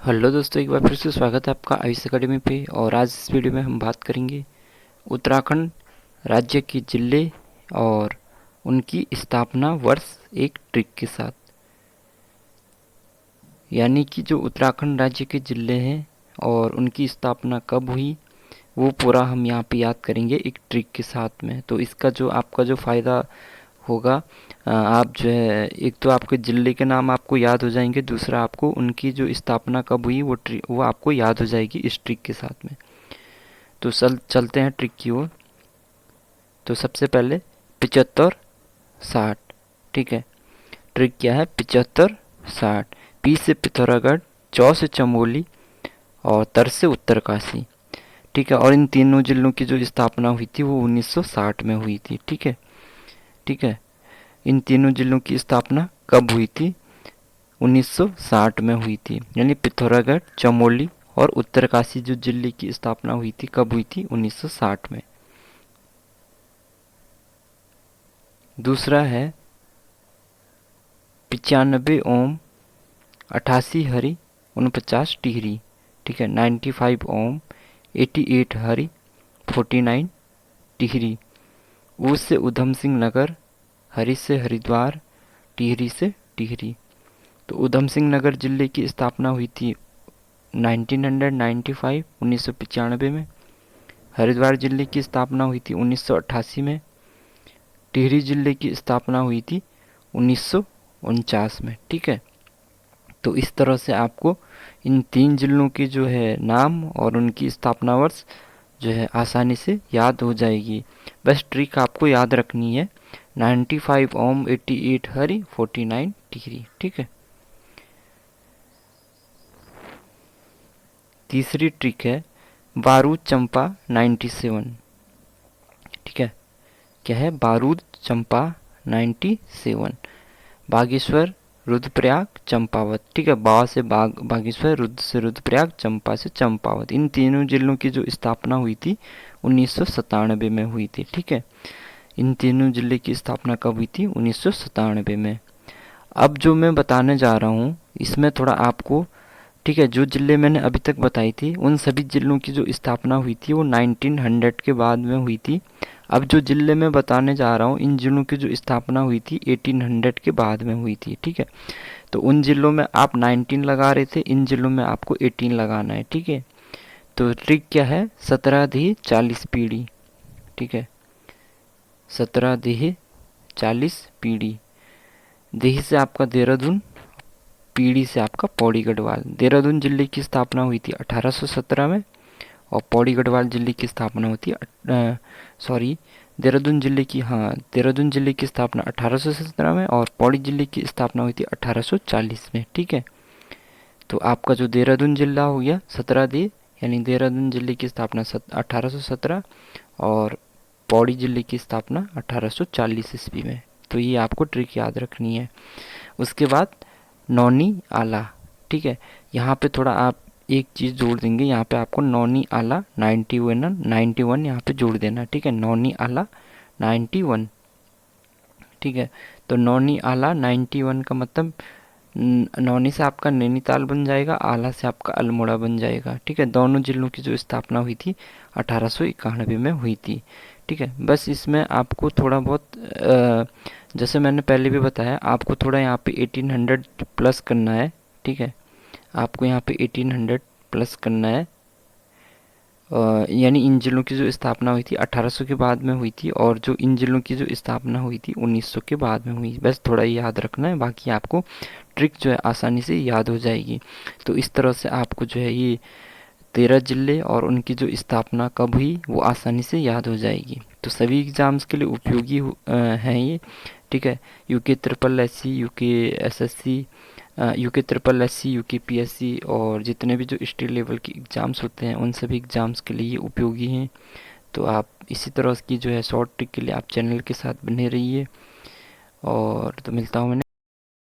Hello दोस्तों, एक बार फिर से स्वागत है आपका आयुष अकेडमी पे। और आज इस वीडियो में हम बात करेंगे उत्तराखंड राज्य के जिले और उनकी स्थापना वर्ष एक ट्रिक के साथ। यानी कि जो उत्तराखंड राज्य के जिले हैं और उनकी स्थापना कब हुई वो पूरा हम यहाँ पे याद करेंगे एक ट्रिक के साथ में। तो इसका जो आपका जो फ़ायदा होगा, आप जो है एक तो आपके जिले के नाम आपको याद हो जाएंगे, दूसरा आपको उनकी जो स्थापना कब हुई वो आपको याद हो जाएगी इस ट्रिक के साथ में। तो चलते हैं ट्रिक की ओर। तो सबसे पहले 75-60, ठीक है। ट्रिक क्या है? 75-60। पी से पिथौरागढ़, चौ से चमोली और तर से उत्तरकाशी, ठीक है। और इन तीनों जिलों की जो स्थापना हुई थी वो 1960 में हुई थी, ठीक है। ठीक है, इन तीनों जिलों की स्थापना कब हुई थी? 1960 में हुई थी। यानी पिथौरागढ़, चमोली और उत्तरकाशी जो जिले की स्थापना हुई थी कब हुई थी? 1960 में। दूसरा है 95 ओम, 88 हरि, 49 टिहरी, ठीक है। 95 ओम, 88 हरि, 49 टिहरी। ऊ से ऊधम सिंह नगर, हरि से हरिद्वार, टिहरी से टिहरी। तो ऊधम सिंह नगर जिले की स्थापना हुई थी 1995, 1995 में। हरिद्वार जिले की स्थापना हुई थी 1988 में। टिहरी जिले की स्थापना हुई थी 1949 में, ठीक है। तो इस तरह से आपको इन तीन जिलों की जो है नाम और उनकी स्थापना वर्ष जो है आसानी से याद हो जाएगी। बस ट्रिक आपको याद रखनी है, 95 ओम, 88 हरि, 49 टिहरी, ठीक है। तीसरी ट्रिक है बारूद चंपा 97, ठीक है। क्या है? बारूद चंपा 97। बागेश्वर, रुद्रप्रयाग, चंपावत, ठीक है। बागेश्वर, रुद्र से रुद्रप्रयाग, चंपा से चंपावत। इन तीनों जिलों की जो स्थापना हुई थी 1997 में हुई थी, ठीक है। इन तीनों जिले की स्थापना कब हुई थी? 1997 में। अब जो मैं बताने जा रहा हूँ इसमें थोड़ा आपको, ठीक है, जो जिले मैंने अभी तक बताई थी उन सभी जिलों की जो स्थापना हुई थी वो 1900 के बाद में हुई थी। अब जो जिले मैं बताने जा रहा हूँ इन जिलों की जो स्थापना हुई थी 1800 के बाद में हुई थी, ठीक है। तो उन जिलों में आप 19 लगा रहे थे, इन जिलों में आपको 18 लगाना है, ठीक है। तो ट्रिक क्या है? 17 दही 40 पीढ़ी, ठीक है। 17 दही 40 पीढ़ी। दही से आपका देहरादून, पीढ़ी से आपका पौड़ी गढ़वाल। देहरादून जिले की स्थापना हुई थी 1817 में और पौड़ी गढ़वाल जिले की स्थापना होती है सॉरी देहरादून जिले की स्थापना 1817 में और पौड़ी जिले की स्थापना हुई थी 1840 में, ठीक है। तो आपका जो देहरादून जिला हो गया 17 दे, यानी देहरादून जिले की स्थापना 1817 और पौड़ी जिले की स्थापना 1840 ईस्वी में। तो ये आपको ट्रिक याद रखनी है। उसके बाद नौनी आला, ठीक है। यहाँ पे थोड़ा आप एक चीज़ जोड़ देंगे, यहाँ पे आपको नौनी आला 91 यहाँ पे जोड़ देना, ठीक है। नौनी आला 91, ठीक है। तो नौनी आला 91 का मतलब नौनी से आपका नैनीताल बन जाएगा, आला से आपका अल्मोड़ा बन जाएगा, ठीक है। दोनों जिलों की जो स्थापना हुई थी 1891 में हुई थी, ठीक है। बस इसमें आपको थोड़ा बहुत जैसे मैंने पहले भी बताया आपको थोड़ा यहाँ पे 1800 प्लस करना है, ठीक है। आपको यहाँ पे 1800 प्लस करना है। यानी इन जिलों की जो स्थापना हुई थी 1800 के बाद में हुई थी और जो इन जिलों की जो स्थापना हुई थी 1900 के बाद में हुई। बस थोड़ा ये याद रखना है, बाकी आपको ट्रिक जो है आसानी से याद हो जाएगी। तो इस तरह से आपको जो है ये 13 जिले और उनकी जो स्थापना कब हुई वो आसानी से याद हो जाएगी। तो सभी एग्ज़ाम्स के लिए उपयोगी हैं ये, ठीक है। UK triple S C, UK S S C, UK triple S C, UK P S C और जितने भी जो स्टेट लेवल के एग्ज़ाम्स होते हैं उन सभी एग्ज़ाम्स के लिए ये उपयोगी हैं। तो आप इसी तरह की जो है शॉर्ट ट्रिक के लिए आप चैनल के साथ बने रहिए। और तो मिलता हूँ मैं